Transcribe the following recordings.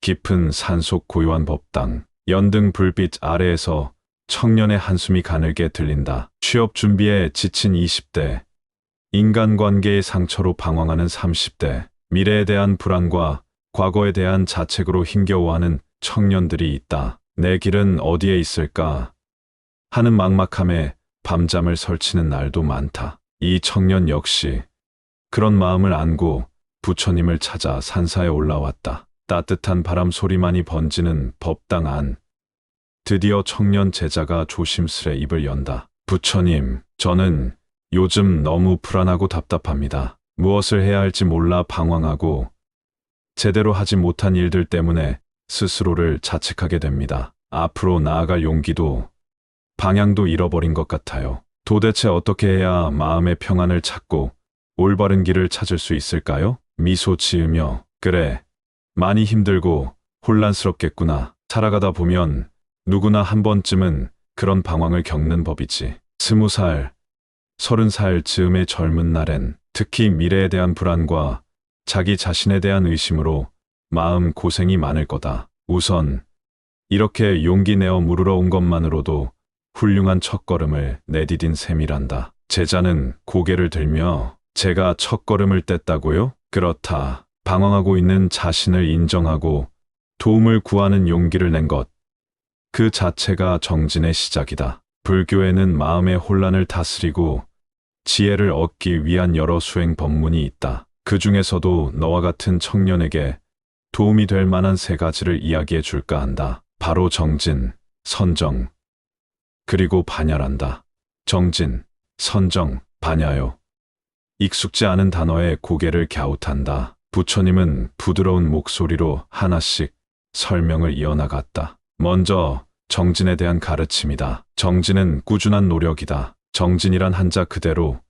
깊은 산속 고요한 법당, 연등 불빛 아래에서 청년의 한숨이 가늘게 들린다. 취업 준비에 지친 20대, 인간관계의 상처로 방황하는 30대, 미래에 대한 불안과 과거에 대한 자책으로 힘겨워하는 청년들이 있다. 내 길은 어디에 있을까 하는 막막함에 밤잠을 설치는 날도 많다. 이 청년 역시 그런 마음을 안고 부처님을 찾아 산사에 올라왔다. 따뜻한 바람 소리만이 번지는 법당 안. 드디어 청년 제자가 조심스레 입을 연다. 부처님, 저는 요즘 너무 불안하고 답답합니다. 무엇을 해야 할지 몰라 방황하고 제대로 하지 못한 일들 때문에 스스로를 자책하게 됩니다. 앞으로 나아갈 용기도 방향도 잃어버린 것 같아요. 도대체 어떻게 해야 마음의 평안을 찾고 올바른 길을 찾을 수 있을까요? 미소 지으며, 그래, 많이 힘들고 혼란스럽겠구나. 살아가다 보면 누구나 한 번쯤은 그런 방황을 겪는 법이지. 20살, 30살 즈음의 젊은 날엔 특히 미래에 대한 불안과 자기 자신에 대한 의심으로 마음 고생이 많을 거다. 우선 이렇게 용기 내어 물으러 온 것만으로도 훌륭한 첫걸음을 내디딘 셈이란다. 제자는 고개를 들며, 제가 첫걸음을 뗐다고요? 그렇다. 방황하고 있는 자신을 인정하고 도움을 구하는 용기를 낸 것. 그 자체가 정진의 시작이다. 불교에는 마음의 혼란을 다스리고 지혜를 얻기 위한 여러 수행 법문이 있다. 그 중에서도 너와 같은 청년에게 도움이 될 만한 3가지를 이야기해 줄까 한다. 바로 정진, 선정, 그리고 반야란다. 정진, 선정, 반야요. 익숙지 않은 단어에 고개를 갸웃한다. 부처님은 부드러운 목소리로 하나씩 설명을 이어나갔다. 먼저 정진에 대한 가르침이다. 정진은 꾸준한 노력이다. 정진이란 한자 그대로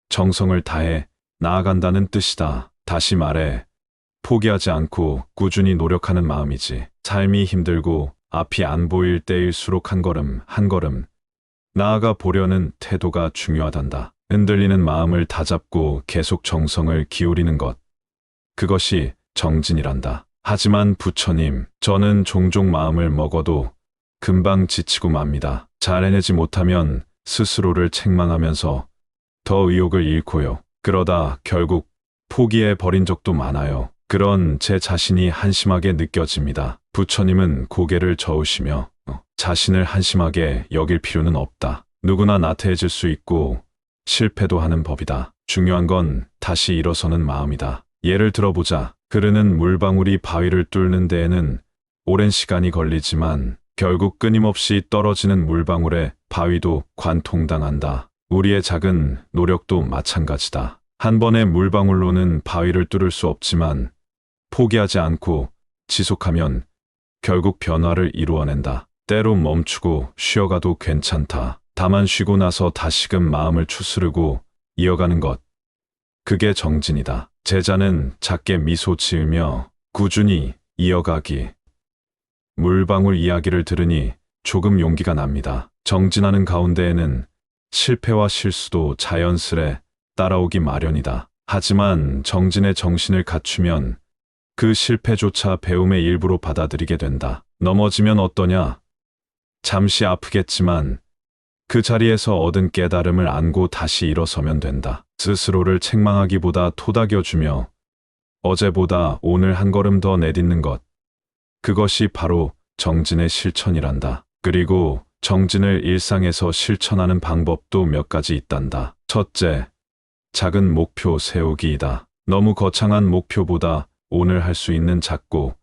정성을 다해 나아간다는 뜻이다. 다시 말해 포기하지 않고 꾸준히 노력하는 마음이지. 삶이 힘들고 앞이 안 보일 때일수록 한 걸음 한 걸음 나아가 보려는 태도가 중요하단다. 흔들리는 마음을 다잡고 계속 정성을 기울이는 것. 그것이 정진이란다. 하지만 부처님, 저는 종종 마음을 먹어도 금방 지치고 맙니다. 잘 해내지 못하면 스스로를 책망하면서 더 의욕을 잃고요. 그러다 결국 포기해 버린 적도 많아요. 그런 제 자신이 한심하게 느껴집니다. 부처님은 고개를 저으시며, 자신을 한심하게 여길 필요는 없다. 누구나 나태해질 수 있고 실패도 하는 법이다. 중요한 건 다시 일어서는 마음이다. 예를 들어보자. 흐르는 물방울이 바위를 뚫는 데에는 오랜 시간이 걸리지만 결국 끊임없이 떨어지는 물방울에 바위도 관통당한다. 우리의 작은 노력도 마찬가지다. 한 번의 물방울로는 바위를 뚫을 수 없지만 포기하지 않고 지속하면 결국 변화를 이루어낸다. 때로 멈추고 쉬어가도 괜찮다. 다만 쉬고 나서 다시금 마음을 추스르고 이어가는 것. 그게 정진이다. 제자는 작게 미소 지으며 꾸준히 이어가기. 물방울 이야기를 들으니 조금 용기가 납니다. 정진하는 가운데에는 실패와 실수도 자연스레 따라오기 마련이다. 하지만 정진의 정신을 갖추면 그 실패조차 배움의 일부로 받아들이게 된다. 넘어지면 어떠냐? 잠시 아프겠지만 그 자리에서 얻은 깨달음을 안고 다시 일어서면 된다. 스스로를 책망하기보다 토닥여주며 어제보다 오늘 한 걸음 더 내딛는 것. 그것이 바로 정진의 실천이란다. 그리고 정진을 일상에서 실천하는 방법도 몇 가지 있단다. 첫째, 작은 목표 세우기이다. 너무 거창한 목표보다 오늘 할 수 있는 작고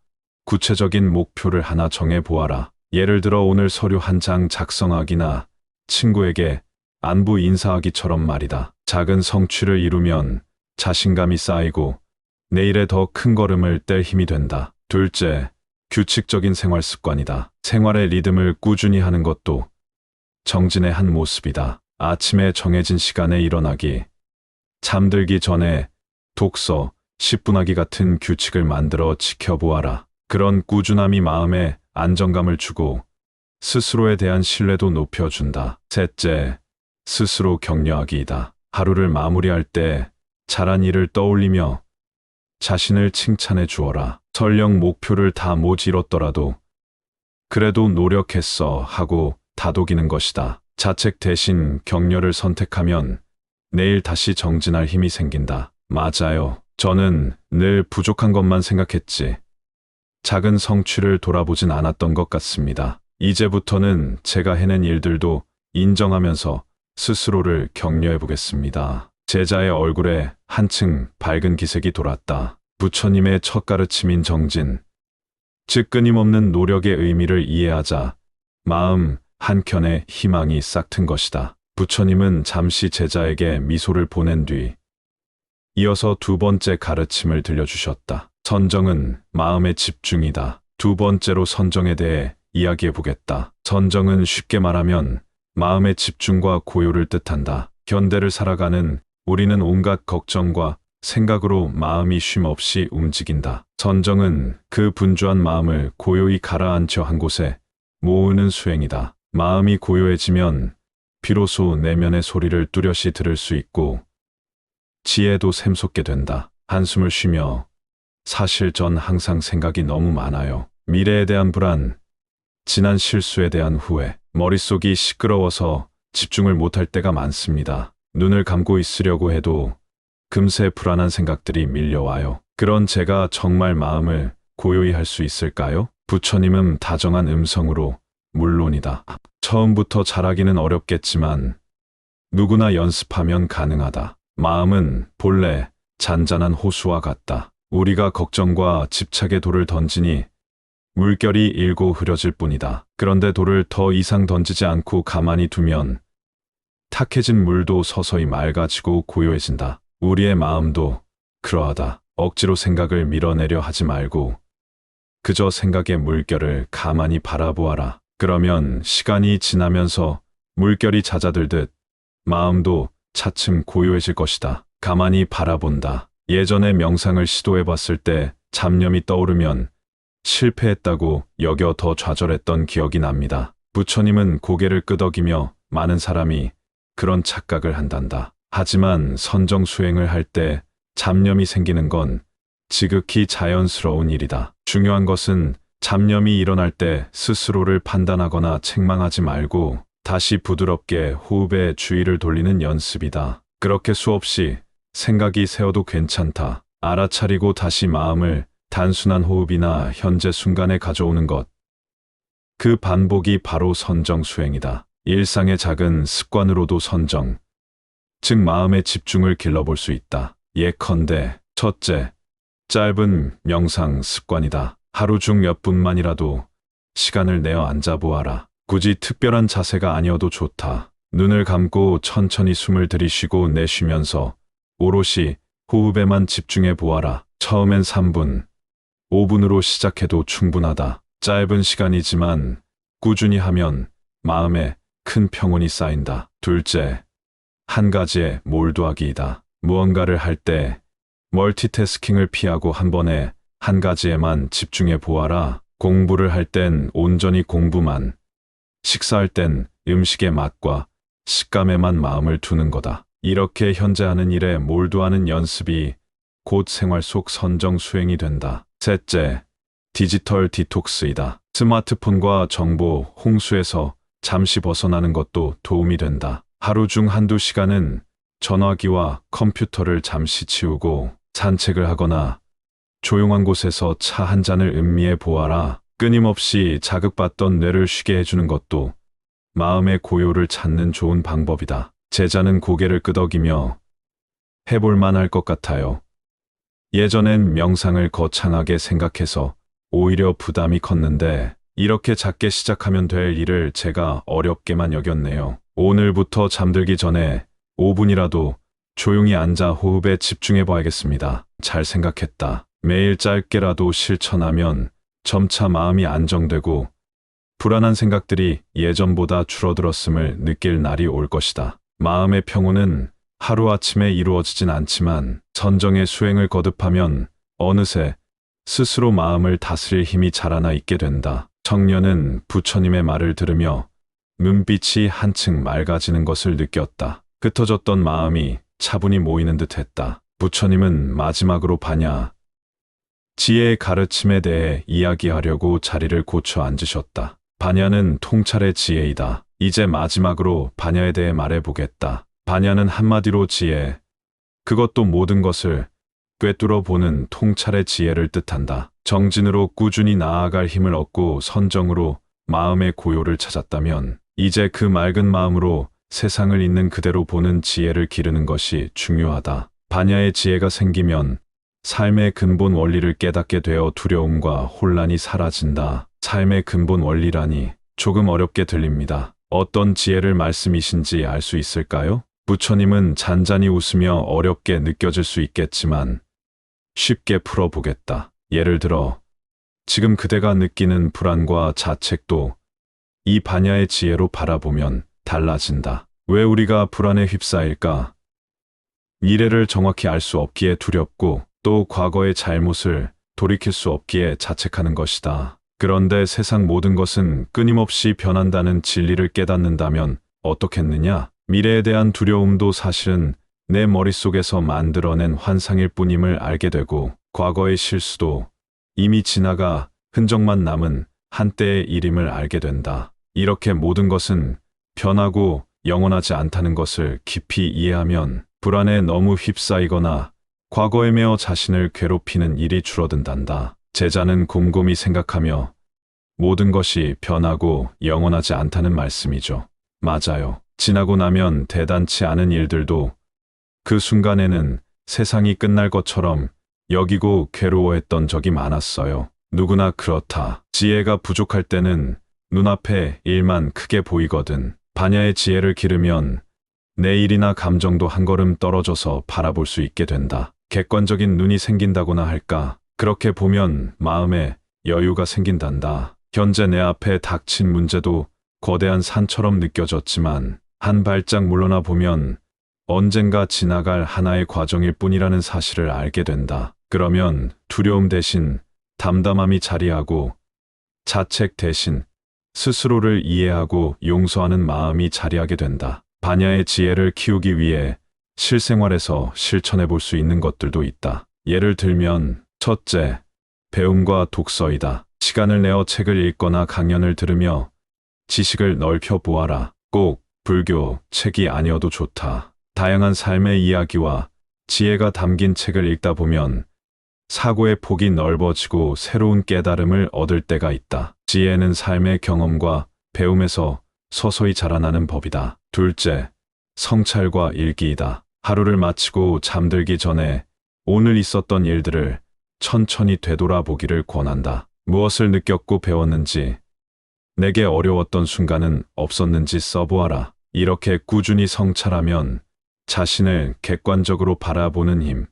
구체적인 목표를 하나 정해보아라. 예를 들어 오늘 서류 한 장 작성하기나 친구에게 안부 인사하기처럼 말이다. 작은 성취를 이루면 자신감이 쌓이고 내일에 더 큰 걸음을 뗄 힘이 된다. 둘째, 규칙적인 생활 습관이다. 생활의 리듬을 꾸준히 하는 것도 정진의 한 모습이다. 아침에 정해진 시간에 일어나기, 잠들기 전에 독서, 10분 하기 같은 규칙을 만들어 지켜보아라. 그런 꾸준함이 마음에 안정감을 주고 스스로에 대한 신뢰도 높여준다. 셋째, 스스로 격려하기이다. 하루를 마무리할 때 잘한 일을 떠올리며 자신을 칭찬해 주어라. 설령 목표를 다 못 이뤘더라도 그래도 노력했어 하고 다독이는 것이다. 자책 대신 격려를 선택하면 내일 다시 정진할 힘이 생긴다. 맞아요. 저는 늘 부족한 것만 생각했지 작은 성취를 돌아보진 않았던 것 같습니다. 이제부터는 제가 해낸 일들도 인정하면서 스스로를 격려해 보겠습니다. 제자의 얼굴에 한층 밝은 기색이 돌았다. 부처님의 첫 가르침인 정진, 즉 끊임없는 노력의 의미를 이해하자 마음 한켠에 희망이 싹튼 것이다. 부처님은 잠시 제자에게 미소를 보낸 뒤 이어서 두 번째 가르침을 들려주셨다. 선정은 마음의 집중이다. 두 번째로 선정에 대해 이야기해 보겠다. 선정은 쉽게 말하면 마음의 집중과 고요를 뜻한다. 현대를 살아가는 우리는 온갖 걱정과 생각으로 마음이 쉼없이 움직인다. 선정은 그 분주한 마음을 고요히 가라앉혀 한 곳에 모으는 수행이다. 마음이 고요해지면 비로소 내면의 소리를 뚜렷이 들을 수 있고 지혜도 샘솟게 된다. 한숨을 쉬며 사실 전 항상 생각이 너무 많아요. 미래에 대한 불안, 지난 실수에 대한 후회, 머릿속이 시끄러워서 집중을 못할 때가 많습니다. 눈을 감고 있으려고 해도 금세 불안한 생각들이 밀려와요. 그런 제가 정말 마음을 고요히 할 수 있을까요? 부처님은 다정한 음성으로 물론이다. 처음부터 잘하기는 어렵겠지만 누구나 연습하면 가능하다. 마음은 본래 잔잔한 호수와 같다. 우리가 걱정과 집착의 돌을 던지니 물결이 일고 흐려질 뿐이다. 그런데 돌을 더 이상 던지지 않고 가만히 두면 탁해진 물도 서서히 맑아지고 고요해진다. 우리의 마음도 그러하다. 억지로 생각을 밀어내려 하지 말고 그저 생각의 물결을 가만히 바라보아라. 그러면 시간이 지나면서 물결이 잦아들듯 마음도 차츰 고요해질 것이다. 가만히 바라본다. 예전에 명상을 시도해봤을 때 잡념이 떠오르면 실패했다고 여겨 더 좌절했던 기억이 납니다. 부처님은 고개를 끄덕이며 많은 사람이 그런 착각을 한단다. 하지만 선정 수행을 할 때 잡념이 생기는 건 지극히 자연스러운 일이다. 중요한 것은 잡념이 일어날 때 스스로를 판단하거나 책망하지 말고 다시 부드럽게 호흡에 주의를 돌리는 연습이다. 그렇게 수없이 생각이 새어도 괜찮다. 알아차리고 다시 마음을 단순한 호흡이나 현재 순간에 가져오는 것. 그 반복이 바로 선정 수행이다. 일상의 작은 습관으로도 선정, 즉 마음의 집중을 길러볼 수 있다. 예컨대 첫째, 짧은 명상 습관이다. 하루 중 몇 분만이라도 시간을 내어 앉아보아라. 굳이 특별한 자세가 아니어도 좋다. 눈을 감고 천천히 숨을 들이쉬고 내쉬면서 오롯이 호흡에만 집중해 보아라. 처음엔 3분, 5분으로 시작해도 충분하다. 짧은 시간이지만 꾸준히 하면 마음에 큰 평온이 쌓인다. 둘째, 한 가지에 몰두하기이다. 무언가를 할 때 멀티태스킹을 피하고 한 번에 한 가지에만 집중해 보아라. 공부를 할 땐 온전히 공부만, 식사할 땐 음식의 맛과 식감에만 마음을 두는 거다. 이렇게 현재 하는 일에 몰두하는 연습이 곧 생활 속 선정 수행이 된다. 셋째, 디지털 디톡스이다. 스마트폰과 정보 홍수에서 잠시 벗어나는 것도 도움이 된다. 하루 중 한두 시간은 전화기와 컴퓨터를 잠시 치우고 산책을 하거나 조용한 곳에서 차 한 잔을 음미해 보아라. 끊임없이 자극받던 뇌를 쉬게 해주는 것도 마음의 고요를 찾는 좋은 방법이다. 제자는 고개를 끄덕이며 해볼만 할 것 같아요. 예전엔 명상을 거창하게 생각해서 오히려 부담이 컸는데 이렇게 작게 시작하면 될 일을 제가 어렵게만 여겼네요. 오늘부터 잠들기 전에 5분이라도 조용히 앉아 호흡에 집중해 봐야겠습니다. 잘 생각했다. 매일 짧게라도 실천하면 점차 마음이 안정되고 불안한 생각들이 예전보다 줄어들었음을 느낄 날이 올 것이다. 마음의 평온은 하루아침에 이루어지진 않지만 선정의 수행을 거듭하면 어느새 스스로 마음을 다스릴 힘이 자라나 있게 된다. 청년은 부처님의 말을 들으며 눈빛이 한층 맑아지는 것을 느꼈다. 흩어졌던 마음이 차분히 모이는 듯 했다. 부처님은 마지막으로 반야 지혜의 가르침에 대해 이야기하려고 자리를 고쳐 앉으셨다. 반야는 통찰의 지혜이다. 이제 마지막으로 반야에 대해 말해보겠다. 반야는 한마디로 지혜, 그것도 모든 것을 꿰뚫어 보는 통찰의 지혜를 뜻한다. 정진으로 꾸준히 나아갈 힘을 얻고 선정으로 마음의 고요를 찾았다면 이제 그 맑은 마음으로 세상을 있는 그대로 보는 지혜를 기르는 것이 중요하다. 반야의 지혜가 생기면 삶의 근본 원리를 깨닫게 되어 두려움과 혼란이 사라진다. 삶의 근본 원리라니 조금 어렵게 들립니다. 어떤 지혜를 말씀이신지 알 수 있을까요? 부처님은 잔잔히 웃으며 어렵게 느껴질 수 있겠지만 쉽게 풀어보겠다. 예를 들어 지금 그대가 느끼는 불안과 자책도 이 반야의 지혜로 바라보면 달라진다. 왜 우리가 불안에 휩싸일까? 미래를 정확히 알 수 없기에 두렵고 또 과거의 잘못을 돌이킬 수 없기에 자책하는 것이다. 그런데 세상 모든 것은 끊임없이 변한다는 진리를 깨닫는다면 어떻겠느냐? 미래에 대한 두려움도 사실은 내 머릿속에서 만들어낸 환상일 뿐임을 알게 되고 과거의 실수도 이미 지나가 흔적만 남은 한때의 일임을 알게 된다. 이렇게 모든 것은 변하고 영원하지 않다는 것을 깊이 이해하면 불안에 너무 휩싸이거나 과거에 매어 자신을 괴롭히는 일이 줄어든단다. 제자는 곰곰이 생각하며 모든 것이 변하고 영원하지 않다는 말씀이죠. 맞아요. 지나고 나면 대단치 않은 일들도 그 순간에는 세상이 끝날 것처럼 여기고 괴로워했던 적이 많았어요. 누구나 그렇다. 지혜가 부족할 때는 눈앞에 일만 크게 보이거든. 반야의 지혜를 기르면 내 일이나 감정도 한 걸음 떨어져서 바라볼 수 있게 된다. 객관적인 눈이 생긴다고나 할까? 그렇게 보면 마음에 여유가 생긴단다. 현재 내 앞에 닥친 문제도 거대한 산처럼 느껴졌지만 한 발짝 물러나 보면 언젠가 지나갈 하나의 과정일 뿐이라는 사실을 알게 된다. 그러면 두려움 대신 담담함이 자리하고 자책 대신 스스로를 이해하고 용서하는 마음이 자리하게 된다. 반야의 지혜를 키우기 위해 실생활에서 실천해 볼 수 있는 것들도 있다. 예를 들면 첫째, 배움과 독서이다. 시간을 내어 책을 읽거나 강연을 들으며 지식을 넓혀 보아라. 꼭 불교 책이 아니어도 좋다. 다양한 삶의 이야기와 지혜가 담긴 책을 읽다 보면 사고의 폭이 넓어지고 새로운 깨달음을 얻을 때가 있다. 지혜는 삶의 경험과 배움에서 서서히 자라나는 법이다. 둘째, 성찰과 일기이다. 하루를 마치고 잠들기 전에 오늘 있었던 일들을 천천히 되돌아보기를 권한다. 무엇을 느꼈고 배웠는지, 내게 어려웠던 순간은 없었는지 써보아라. 이렇게 꾸준히 성찰하면 자신을 객관적으로 바라보는 힘,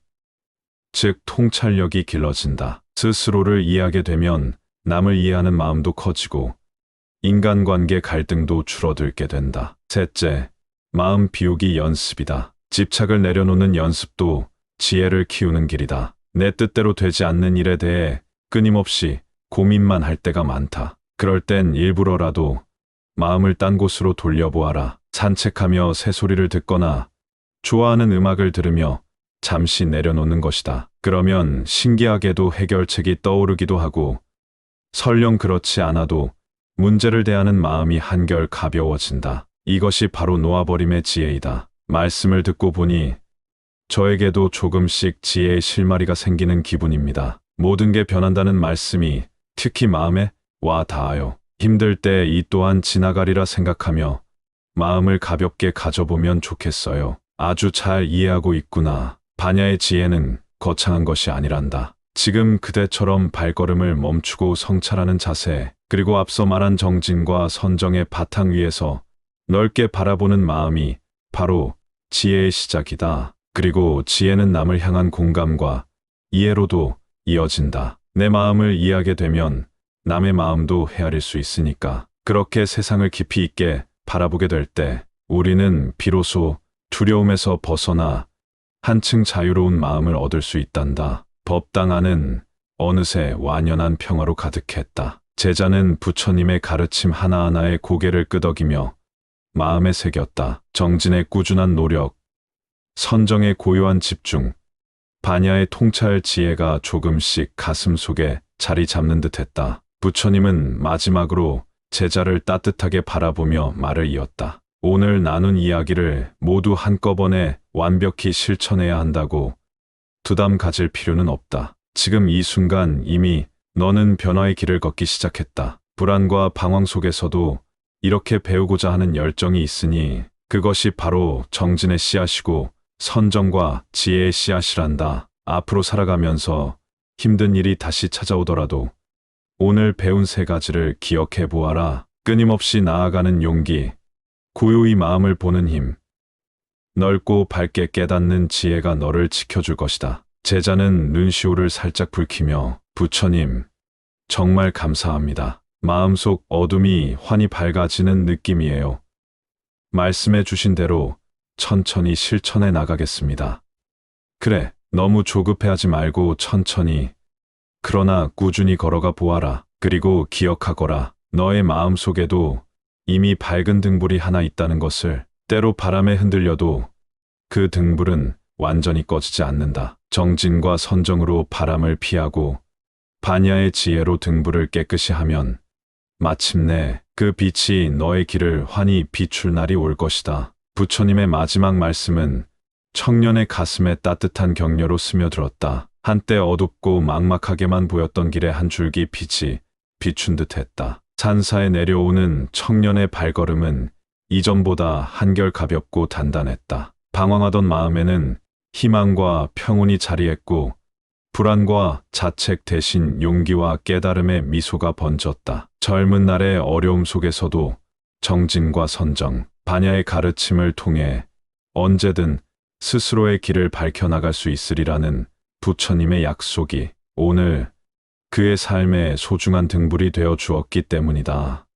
즉 통찰력이 길러진다. 스스로를 이해하게 되면 남을 이해하는 마음도 커지고 인간관계 갈등도 줄어들게 된다. 셋째, 마음 비우기 연습이다. 집착을 내려놓는 연습도 지혜를 키우는 길이다. 내 뜻대로 되지 않는 일에 대해 끊임없이 고민만 할 때가 많다. 그럴 땐 일부러라도 마음을 딴 곳으로 돌려보아라. 산책하며 새소리를 듣거나 좋아하는 음악을 들으며 잠시 내려놓는 것이다. 그러면 신기하게도 해결책이 떠오르기도 하고 설령 그렇지 않아도 문제를 대하는 마음이 한결 가벼워진다. 이것이 바로 놓아버림의 지혜이다. 말씀을 듣고 보니 저에게도 조금씩 지혜의 실마리가 생기는 기분입니다. 모든 게 변한다는 말씀이 특히 마음에 와 닿아요. 힘들 때 이 또한 지나가리라 생각하며 마음을 가볍게 가져보면 좋겠어요. 아주 잘 이해하고 있구나. 반야의 지혜는 거창한 것이 아니란다. 지금 그대처럼 발걸음을 멈추고 성찰하는 자세, 그리고 앞서 말한 정진과 선정의 바탕 위에서 넓게 바라보는 마음이 바로 지혜의 시작이다. 그리고 지혜는 남을 향한 공감과 이해로도 이어진다. 내 마음을 이해하게 되면 남의 마음도 헤아릴 수 있으니까. 그렇게 세상을 깊이 있게 바라보게 될 때 우리는 비로소 두려움에서 벗어나 한층 자유로운 마음을 얻을 수 있단다. 법당 안은 어느새 완연한 평화로 가득했다. 제자는 부처님의 가르침 하나하나에 고개를 끄덕이며 마음에 새겼다. 정진의 꾸준한 노력, 선정의 고요한 집중, 반야의 통찰 지혜가 조금씩 가슴 속에 자리 잡는 듯했다. 부처님은 마지막으로 제자를 따뜻하게 바라보며 말을 이었다. 오늘 나눈 이야기를 모두 한꺼번에 완벽히 실천해야 한다고 부담 가질 필요는 없다. 지금 이 순간 이미 너는 변화의 길을 걷기 시작했다. 불안과 방황 속에서도 이렇게 배우고자 하는 열정이 있으니 그것이 바로 정진의 씨앗이고 선정과 지혜의 씨앗이란다. 앞으로 살아가면서 힘든 일이 다시 찾아오더라도 오늘 배운 세 가지를 기억해 보아라. 끊임없이 나아가는 용기, 고요히 마음을 보는 힘, 넓고 밝게 깨닫는 지혜가 너를 지켜줄 것이다. 제자는 눈시울을 살짝 붉히며 부처님, 정말 감사합니다. 마음속 어둠이 환히 밝아지는 느낌이에요. 말씀해 주신 대로 천천히 실천해 나가겠습니다. 그래, 너무 조급해하지 말고 천천히, 그러나 꾸준히 걸어가 보아라. 그리고 기억하거라. 너의 마음속에도 이미 밝은 등불이 하나 있다는 것을. 때로 바람에 흔들려도 그 등불은 완전히 꺼지지 않는다. 정진과 선정으로 바람을 피하고 반야의 지혜로 등불을 깨끗이 하면 마침내 그 빛이 너의 길을 환히 비출 날이 올 것이다. 부처님의 마지막 말씀은 청년의 가슴에 따뜻한 격려로 스며들었다. 한때 어둡고 막막하게만 보였던 길에 한 줄기 빛이 비춘 듯했다. 산사에 내려오는 청년의 발걸음은 이전보다 한결 가볍고 단단했다. 방황하던 마음에는 희망과 평온이 자리했고 불안과 자책 대신 용기와 깨달음의 미소가 번졌다. 젊은 날의 어려움 속에서도 정진과 선정, 반야의 가르침을 통해 언제든 스스로의 길을 밝혀나갈 수 있으리라는 부처님의 약속이 오늘 그의 삶에 소중한 등불이 되어 주었기 때문이다.